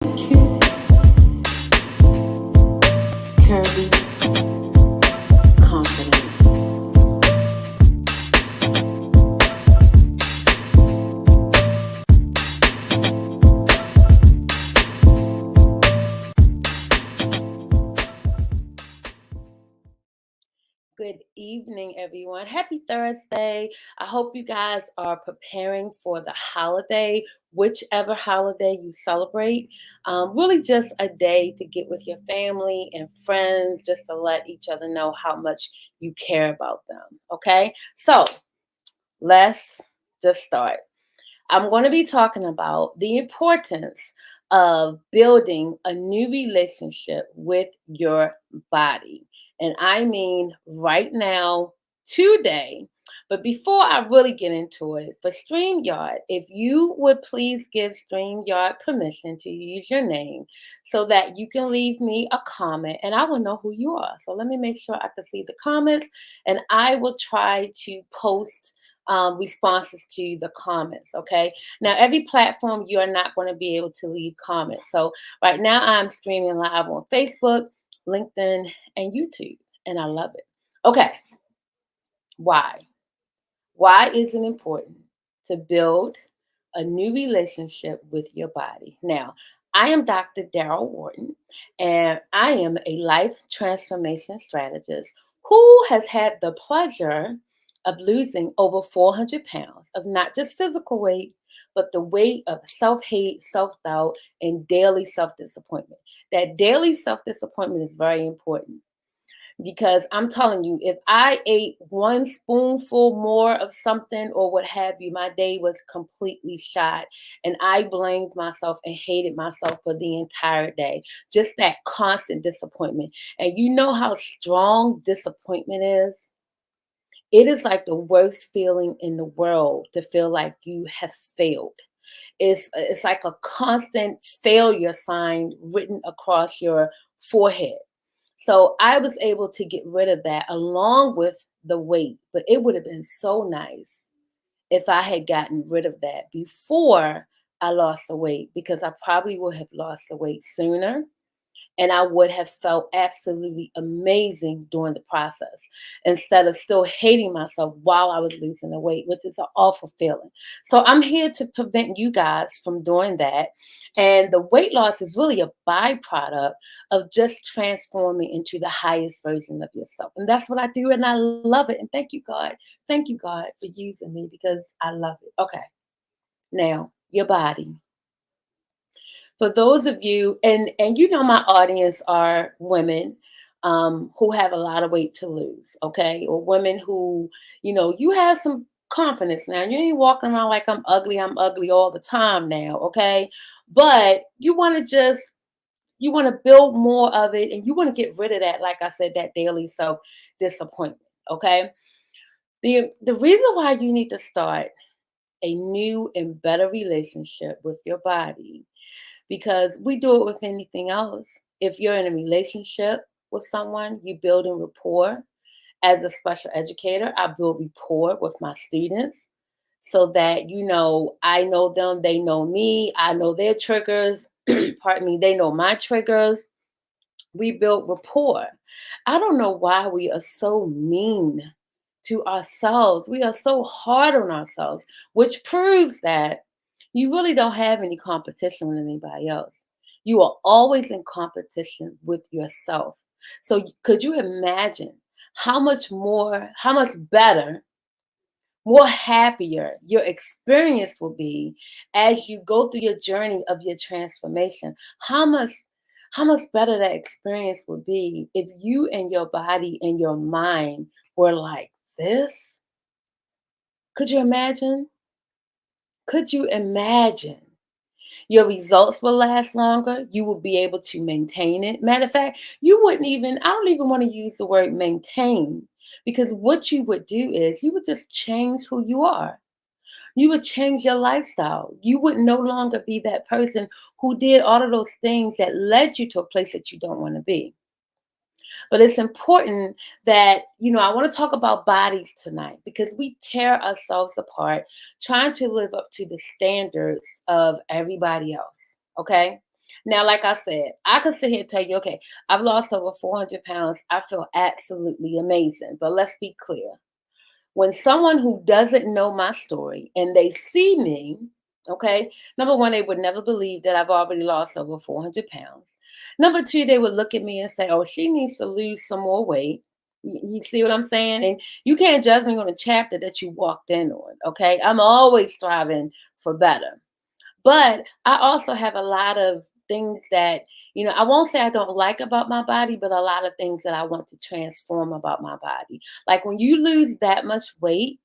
cute, curvy, confident. Good evening, everyone. Happy Thursday. I hope you guys are preparing for the holiday, whichever holiday you celebrate. Really, just a day to get with your family and friends, just to let each other know how much you care about them. Okay, so let's just start. I'm going to be talking about the importance of building a new relationship with your body. And I mean right now, today. But before I really get into it, for StreamYard, if you would please give StreamYard permission to use your name so that you can leave me a comment and I will know who you are. So let me make sure I can see the comments and I will try to post responses to the comments. Okay. Now, every platform you are not going to be able to leave comments. So, right now, I'm streaming live on Facebook, LinkedIn, and YouTube, and I love it. Okay. Why? Why is it important to build a new relationship with your body? Now, I am Dr. Daryl Wharton, and I am a life transformation strategist who has had the pleasure of losing over 400 pounds of not just physical weight, but the weight of self hate, self doubt, and daily self disappointment. That daily self disappointment is very important because I'm telling you, if I ate one spoonful more of something or what have you, my day was completely shot. And I blamed myself and hated myself for the entire day. Just that constant disappointment. And you know how strong disappointment is? It is like the worst feeling in the world to feel like you have failed. It's like a constant failure sign written across your forehead. So I was able to get rid of that along with the weight, but it would have been so nice if I had gotten rid of that before I lost the weight because I probably would have lost the weight sooner and I would have felt absolutely amazing during the process instead of still hating myself while I was losing the weight, which is an awful feeling. So I'm here to prevent you guys from doing that. And the weight loss is really a byproduct of just transforming into the highest version of yourself. And that's what I do. And I love it. And thank you, God. Thank you, God, for using me because I love it. Okay. Now, your body. For those of you, and you know my audience are women who have a lot of weight to lose, okay, or women who, you have some confidence now. You ain't walking around like I'm ugly all the time now, okay, but you want to build more of it, and you want to get rid of that, like I said, that daily self disappointment, okay. The reason why you need to start a new and better relationship with your body because we do it with anything else. If you're in a relationship with someone, you build in rapport. As a special educator, I build rapport with my students so that, I know them, they know me, I know their triggers, pardon me, they know my triggers. We build rapport. I don't know why we are so mean to ourselves. We are so hard on ourselves, which proves that you really don't have any competition with anybody else. You are always in competition with yourself. So, could you imagine how much better, more happier your experience will be as you go through your journey of your transformation? How much better that experience would be if you and your body and your mind were like this? Could you imagine? Could you imagine? Your results will last longer. You will be able to maintain it. Matter of fact, I don't even want to use the word maintain because what you would do is you would just change who you are. You would change your lifestyle. You would no longer be that person who did all of those things that led you to a place that you don't want to be. But it's important that, I want to talk about bodies tonight because we tear ourselves apart trying to live up to the standards of everybody else. Okay. Now, like I said, I could sit here and tell you, okay, I've lost over 400 pounds. I feel absolutely amazing. But let's be clear. When someone who doesn't know my story and they see me, okay, number one, they would never believe that I've already lost over 400 pounds. Number two, they would look at me and say, oh, she needs to lose some more weight. You see what I'm saying? And you can't judge me on a chapter that you walked in on, okay? I'm always striving for better. But I also have a lot of things that, I won't say I don't like about my body, but a lot of things that I want to transform about my body. Like when you lose that much weight,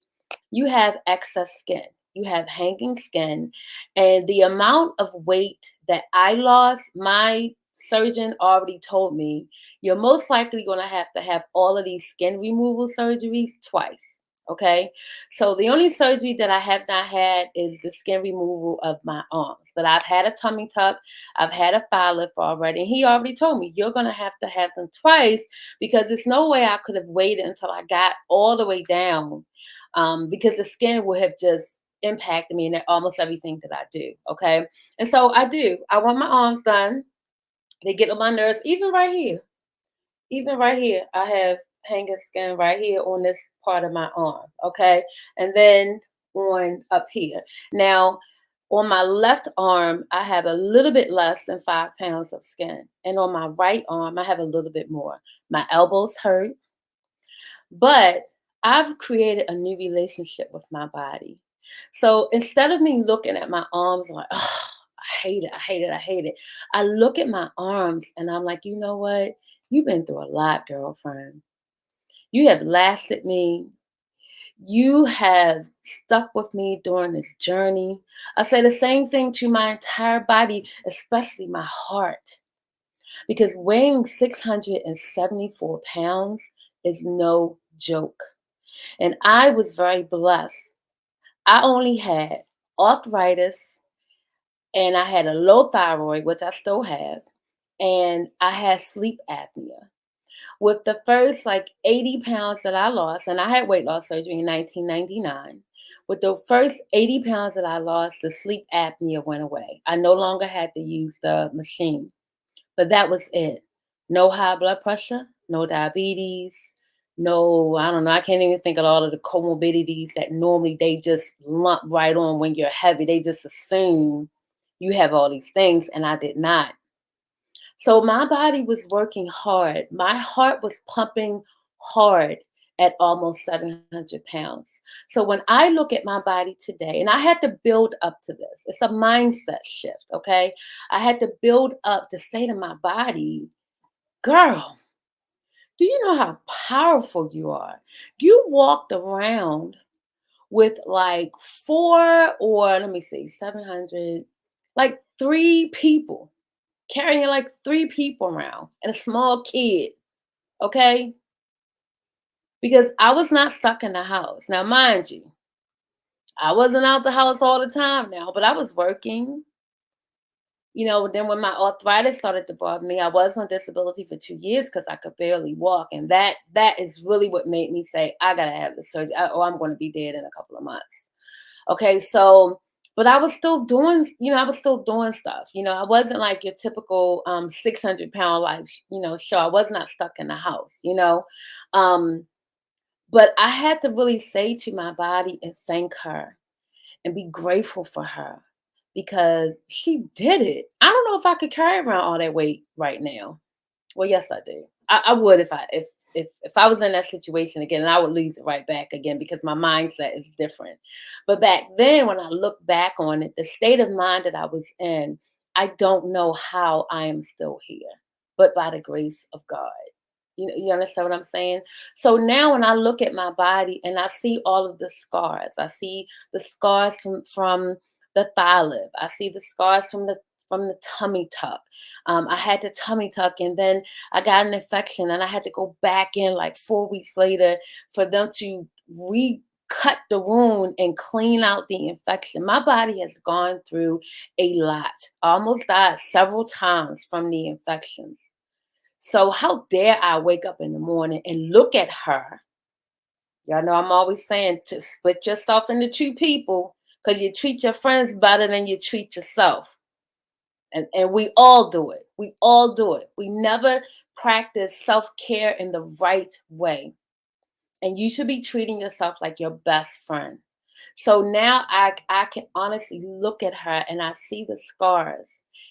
you have excess skin. You have hanging skin. And the amount of weight that I lost, my surgeon already told me you're most likely going to have all of these skin removal surgeries twice. Okay. So the only surgery that I have not had is the skin removal of my arms. But I've had a tummy tuck, I've had a thigh lift already. And he already told me you're going to have them twice because there's no way I could have waited until I got all the way down, because the skin would have just impacted me in almost everything that I do. Okay. And so I do. I want my arms done. They get on my nerves, even right here. Even right here, I have hanging skin right here on this part of my arm. Okay. And then on up here. Now, on my left arm, I have a little bit less than 5 pounds of skin. And on my right arm, I have a little bit more. My elbows hurt. But I've created a new relationship with my body. So instead of me looking at my arms like, oh, I hate it, I hate it, I hate it, I look at my arms and I'm like, you know what? You've been through a lot, girlfriend. You have lasted me. You have stuck with me during this journey. I say the same thing to my entire body, especially my heart, because weighing 674 pounds is no joke. And I was very blessed. I only had arthritis and I had a low thyroid, which I still have, and I had sleep apnea. With the first like 80 pounds that I lost, and I had weight loss surgery in 1999. With the first 80 pounds that I lost, the sleep apnea went away. I no longer had to use the machine, but that was it. No high blood pressure, no diabetes, no, I don't know. I can't even think of all of the comorbidities that normally they just lump right on when you're heavy. They just assume you have all these things, and I did not. So my body was working hard. My heart was pumping hard at almost 700 pounds. So when I look at my body today, and I had to build up to this, it's a mindset shift, okay? I had to build up to say to my body, girl, do you know how powerful you are? You walked around with like four or let me see, 700, like three people, carrying like three people around and a small kid, okay? Because I was not stuck in the house. Now, mind you, I wasn't out the house all the time now, but I was working. Then when my arthritis started to bother me, I was on disability for 2 years because I could barely walk. And that is really what made me say, I gotta have the surgery, or I'm gonna be dead in a couple of months. Okay, so but I was still doing, I was still doing stuff. I wasn't like your typical 600-pound life, show. I was not stuck in the house. Um, but I had to really say to my body and thank her and be grateful for her because she did it. I don't know if I could carry around all that weight right now. Well, yes, I do. I would if I was in that situation again, and I would lose it right back again because my mindset is different. But back then, when I look back on it, the state of mind that I was in, I don't know how I am still here, but by the grace of God. You understand what I'm saying? So now when I look at my body and I see all of the scars, I see the scars from the thigh lift, I see the scars from the tummy tuck. I had the tummy tuck, and then I got an infection, and I had to go back in like 4 weeks later for them to recut the wound and clean out the infection. My body has gone through a lot. I almost died several times from the infections. So how dare I wake up in the morning and look at her? Y'all know I'm always saying to split yourself into two people because you treat your friends better than you treat yourself. And we all do it. We all do it. We never practice self-care in the right way. And you should be treating yourself like your best friend. So now I can honestly look at her and I see the scars,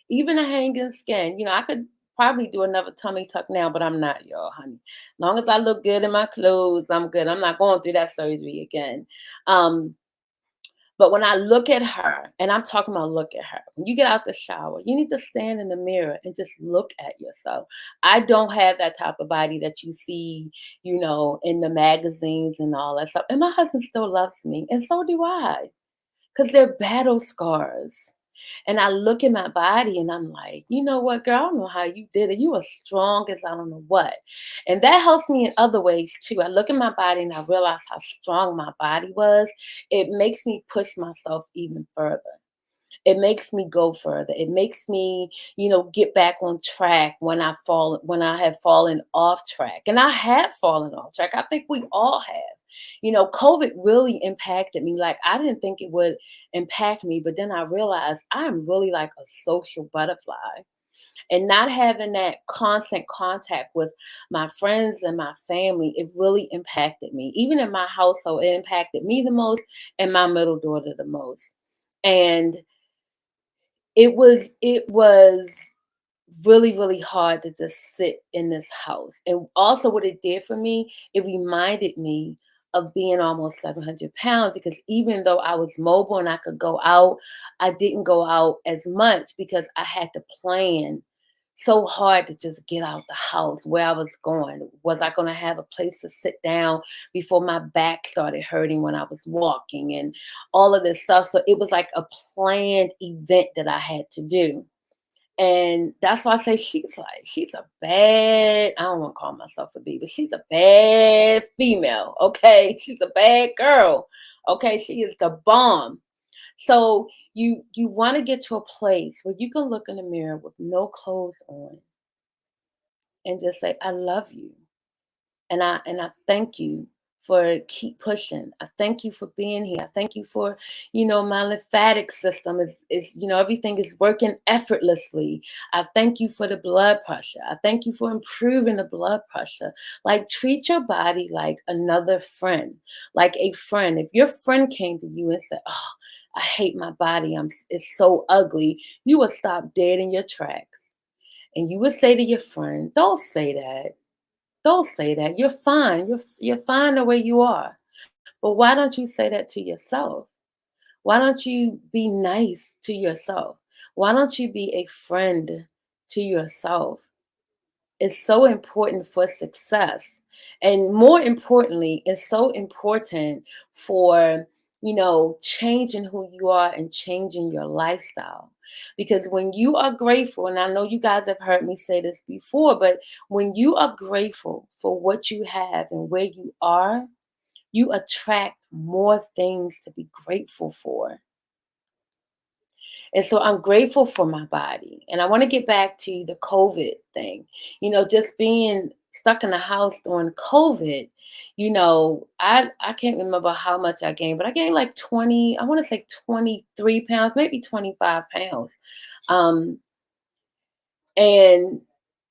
even the hanging skin. I could probably do another tummy tuck now, but I'm not, y'all, honey. As long as I look good in my clothes, I'm good. I'm not going through that surgery again. Um, but when I look at her, and I'm talking about look at her, when you get out the shower, you need to stand in the mirror and just look at yourself. I don't have that type of body that you see, in the magazines and all that stuff. And my husband still loves me, and so do I, because they're battle scars. And I look at my body and I'm like, you know what, girl, I don't know how you did it. You are strong as I don't know what. And that helps me in other ways too. I look at my body and I realize how strong my body was. It makes me push myself even further. It makes me go further. It makes me, get back on track when I have fallen off track. And I have fallen off track. I think we all have. COVID really impacted me. Like I didn't think it would impact me, but then I realized I'm really like a social butterfly. And not having that constant contact with my friends and my family, it really impacted me. Even in my household, it impacted me the most and my middle daughter the most. And it was really, really hard to just sit in this house. And also what it did for me, it reminded me of being almost 700 pounds, because even though I was mobile and I could go out, I didn't go out as much because I had to plan so hard to just get out the house, where I was going. Was I going to have a place to sit down before my back started hurting when I was walking and all of this stuff? So it was like a planned event that I had to do. And that's why I say she's a bad, I don't want to call myself a B, but she's a bad female. Okay. She's a bad girl. Okay. She is the bomb. So you want to get to a place where you can look in the mirror with no clothes on and just say, I love you. And I thank you for keep pushing. I thank you for being here. I thank you for, my lymphatic system is everything is working effortlessly. I thank you for the blood pressure. I thank you for improving the blood pressure. Like treat your body like another friend, like a friend. If your friend came to you and said, "Oh, I hate my body. It's so ugly," you would stop dead in your tracks. And you would say to your friend, "Don't say that. Don't say that. You're fine. You're fine the way you are." But why don't you say that to yourself? Why don't you be nice to yourself? Why don't you be a friend to yourself? It's so important for success. And more importantly, it's so important for, changing who you are and changing your lifestyle. Because when you are grateful, and I know you guys have heard me say this before, but when you are grateful for what you have and where you are, you attract more things to be grateful for. And so I'm grateful for my body. And I want to get back to the COVID thing. Just being stuck in the house during COVID, I can't remember how much I gained, but I gained like 20, I want to say 23 pounds, maybe 25 pounds. Um, and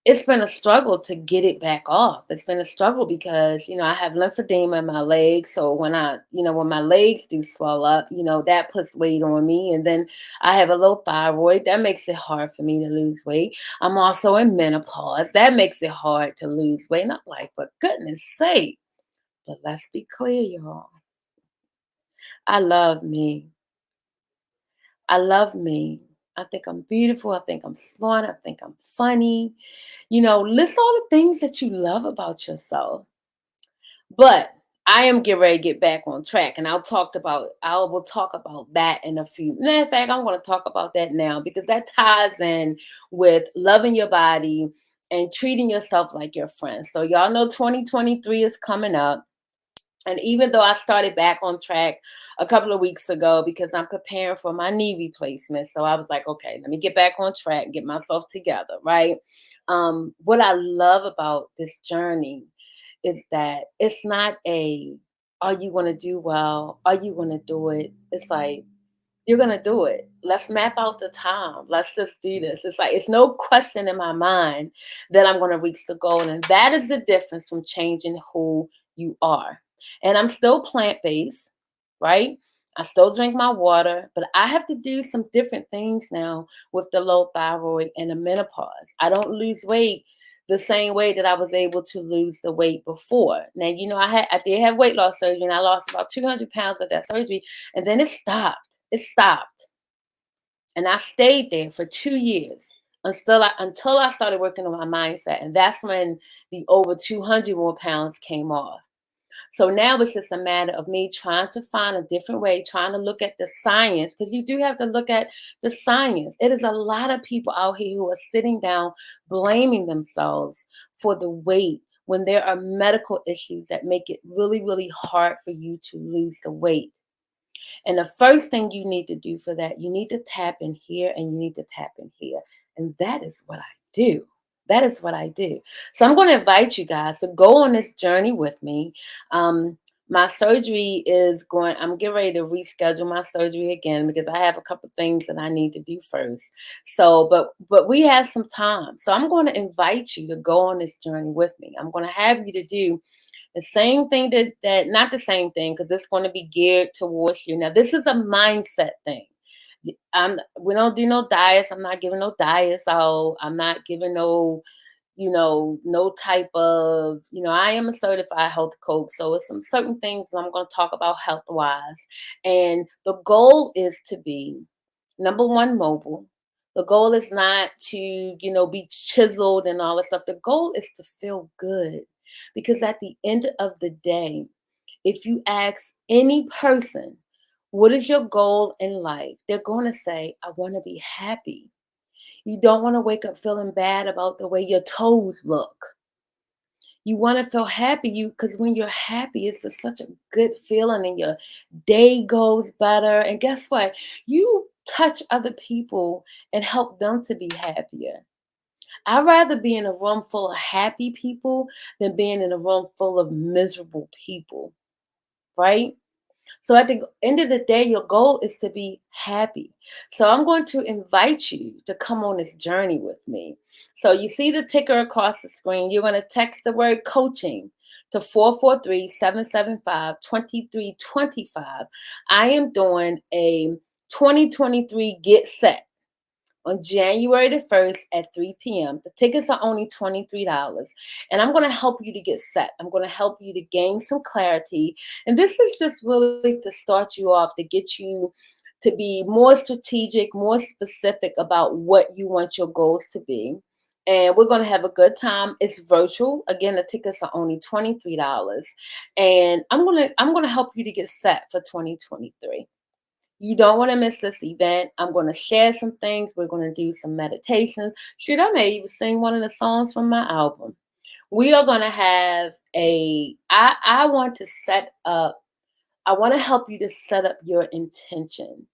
it's been a struggle to get it back off. It's been a struggle because, I have lymphedema in my legs. So when my legs do swell up, that puts weight on me. And then I have a low thyroid. That makes it hard for me to lose weight. I'm also in menopause. That makes it hard to lose weight. And I'm like, for goodness sake. But let's be clear, y'all. I love me. I love me. I think I'm beautiful. I think I'm smart. I think I'm funny. List all the things that you love about yourself. But I am getting ready to get back on track, and I will talk about that in a few. Matter of fact, I'm going to talk about that now because that ties in with loving your body and treating yourself like your friend. So y'all know 2023 is coming up. And even though I started back on track a couple of weeks ago because I'm preparing for my knee replacement, so I was like, okay, let me get back on track and get myself together, right? What I love about this journey is that it's not are you going to do well? Are you going to do it? It's like, You're gonna do it. Let's map out the time. Let's just do this. It's like it's no question in my mind that I'm gonna reach the goal. And that is the difference from changing who you are. And I'm still plant-based, right? I still drink my water, but I have to do some different things now with the low thyroid and the menopause. I don't lose weight the same way that I was able to lose the weight before. Now, I did have weight loss surgery and I lost about 200 pounds of that surgery, and then it stopped. It stopped. And I stayed there for 2 years until I started working on my mindset. And that's when the over 200 more pounds came off. So now it's just a matter of me trying to find a different way, trying to look at the science, because you do have to look at the science. It is a lot of people out here who are sitting down blaming themselves for the weight when there are medical issues that make it really, really hard for you to lose the weight. And the first thing you need to do for that, you need to tap in here and you need to tap in here. And that is what I do. That is what I do. So I'm going to invite you guys to go on this journey with me. My surgery I'm getting ready to reschedule my surgery again because I have a couple things that I need to do first. So, but we have some time. So I'm going to invite you to go on this journey with me. I'm going to have you to do the same thing that not the same thing because it's going to be geared towards you. Now, this is a mindset thing. We don't do no diets. I'm not giving no diets out. I'm not giving no type of, I am a certified health coach. So it's some certain things that I'm going to talk about health wise. And the goal is to be number one, mobile. The goal is not to, be chiseled and all that stuff. The goal is to feel good. Because at the end of the day, if you ask any person, what is your goal in life? They're going to say, I want to be happy. You don't want to wake up feeling bad about the way your toes look. You want to feel happy because when you're happy, it's just such a good feeling and your day goes better. And guess what? You touch other people and help them to be happier. I'd rather be in a room full of happy people than being in a room full of miserable people, right? So at the end of the day, your goal is to be happy. So I'm going to invite you to come on this journey with me. So you see the ticker across the screen. You're going to text the word coaching to 443-775-2325. I am doing a 2023 Get Set on January the 1st at 3 p.m. The tickets are only $23. And I'm going to help you to get set. I'm going to help you to gain some clarity. And this is just really to start you off, to get you to be more strategic, more specific about what you want your goals to be. And we're going to have a good time. It's virtual. Again, the tickets are only $23. And I'm going to help you to get set for 2023. You don't want to miss this event. I'm going to share some things. We're going to do some meditations. Shoot, I may even sing one of the songs from my album. We are going to have I want to I want to help you to set up your intention.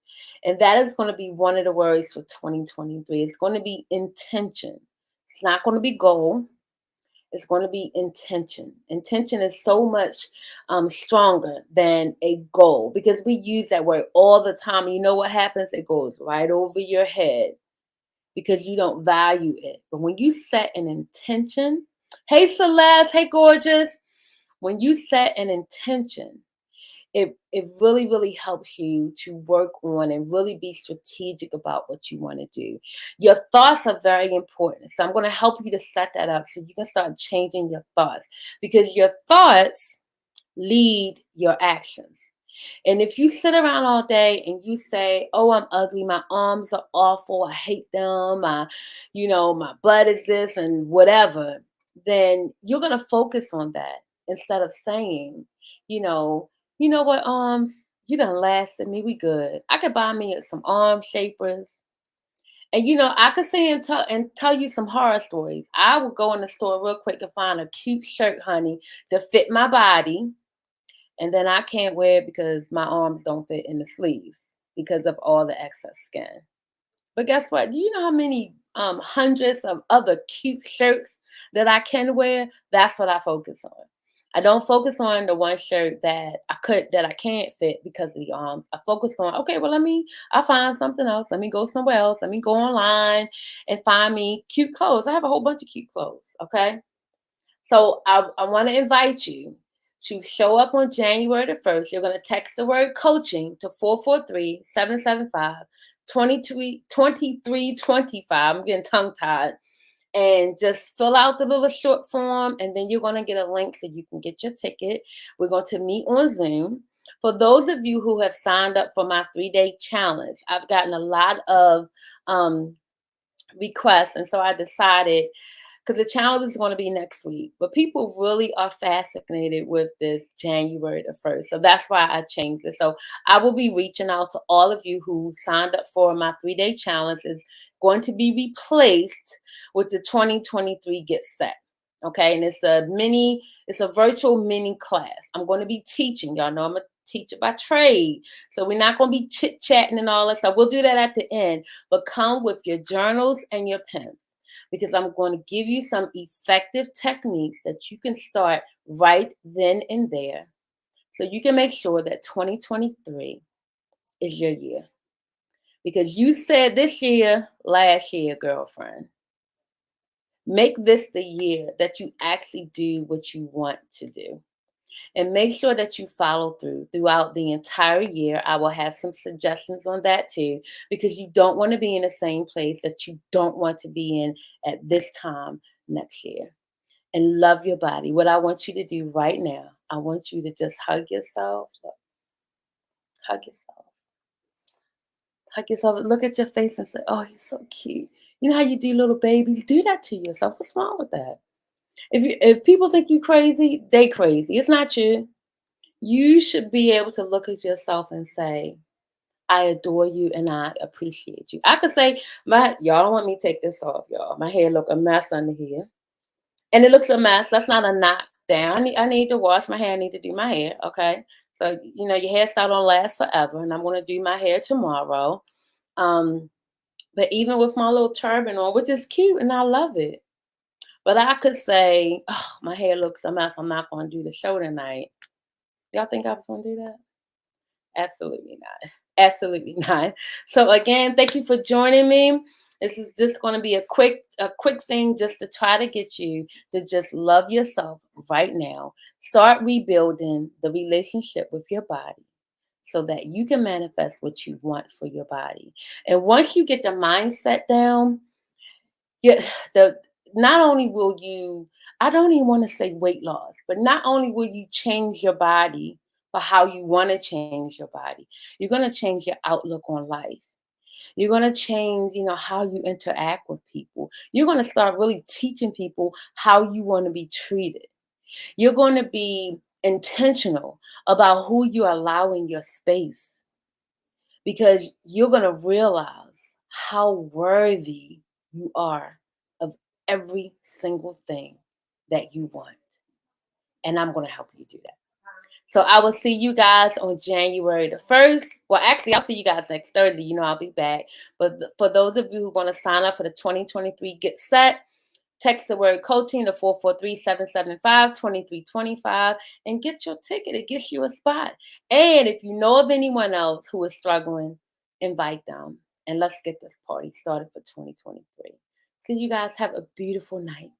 And that is going to be one of the words for 2023. It's going to be intention. It's not going to be goal. It's going to be intention. Intention is so much stronger than a goal because we use that word all the time. You know what happens? It goes right over your head because you don't value it. But when you set an intention, hey Celeste, hey gorgeous, when you set an intention, it really, really helps you to work on and really be strategic about what you want to do. Your thoughts are very important. So I'm going to help you to set that up so you can start changing your thoughts because your thoughts lead your actions. And if you sit around all day and you say, "Oh, I'm ugly, my arms are awful, I hate them, my butt is this and whatever," then you're gonna focus on that instead of saying, you know, you know what, you done lasted me, we good. I could buy me some arm shapers. And I could say and tell you some horror stories. I would go in the store real quick and find a cute shirt, honey, to fit my body and then I can't wear it because my arms don't fit in the sleeves because of all the excess skin. But guess what? Do you know how many hundreds of other cute shirts that I can wear? That's what I focus on. I don't focus on the one shirt that I can't fit because of the arms. I focus on, okay, well, I'll find something else. Let me go somewhere else. Let me go online and find me cute clothes. I have a whole bunch of cute clothes. Okay. So I want to invite you to show up on January the 1st. You're going to text the word coaching to 443-775-2325. I'm getting tongue tied. And just fill out the little short form, and then you're going to get a link so you can get your ticket. We're going to meet on Zoom. For those of you who have signed up for my 3-day challenge, I've gotten a lot of um, requests, and so I decided, because the challenge is going to be next week, but people really are fascinated with this January the 1st. So that's why I changed it. So I will be reaching out to all of you who signed up for my 3-day challenge. Is going to be replaced with the 2023 Get Set. Okay. And it's a virtual mini class. I'm going to be teaching. Y'all know I'm a teacher by trade. So we're not going to be chit chatting and all that stuff. We'll do that at the end, but come with your journals and your pens, because I'm going to give you some effective techniques that you can start right then and there, so you can make sure that 2023 is your year. Because you said this year, last year, girlfriend, make this the year that you actually do what you want to do. And make sure that you follow through throughout the entire year. I will have some suggestions on that too, because you don't want to be in the same place that you don't want to be in at this time next year. And love your body. What I want you to do right now, I want you to just hug yourself. Hug yourself. Hug yourself. Look at your face and say, oh, he's so cute. You know how you do little babies? Do that to yourself. What's wrong with that? If people think you crazy, they crazy. It's not you. You should be able to look at yourself and say, I adore you and I appreciate you. I could say, y'all don't want me to take this off, y'all. My hair look a mess under here. And it looks a mess. That's not a knock down. I need to wash my hair. I need to do my hair. Okay. So, your hairstyle don't last forever. And I'm going to do my hair tomorrow. Um, but even with my little turban on, which is cute and I love it. But I could say, oh, my hair looks a mess. I'm not going to do the show tonight. Y'all think I was going to do that? Absolutely not. Absolutely not. So again, thank you for joining me. This is just going to be a quick thing just to try to get you to just love yourself right now. Start rebuilding the relationship with your body so that you can manifest what you want for your body. And once you get the mindset down, yeah, the not only will you, I don't even want to say weight loss, but not only will you change your body for how you want to change your body, you're going to change your outlook on life. You're going to change, how you interact with people. You're going to start really teaching people how you want to be treated. You're going to be intentional about who you allow in your space, because you're going to realize how worthy you are of every single thing that you want. And I'm going to help you do that. So I will see you guys on January the 1st. Well, actually, I'll see you guys next Thursday. I'll be back. But for those of you who are going to sign up for the 2023 Get Set, text the word coaching to 443-775-2325 and get your ticket. It gets you a spot. And if you know of anyone else who is struggling, invite them. And let's get this party started for 2023. So you guys have a beautiful night.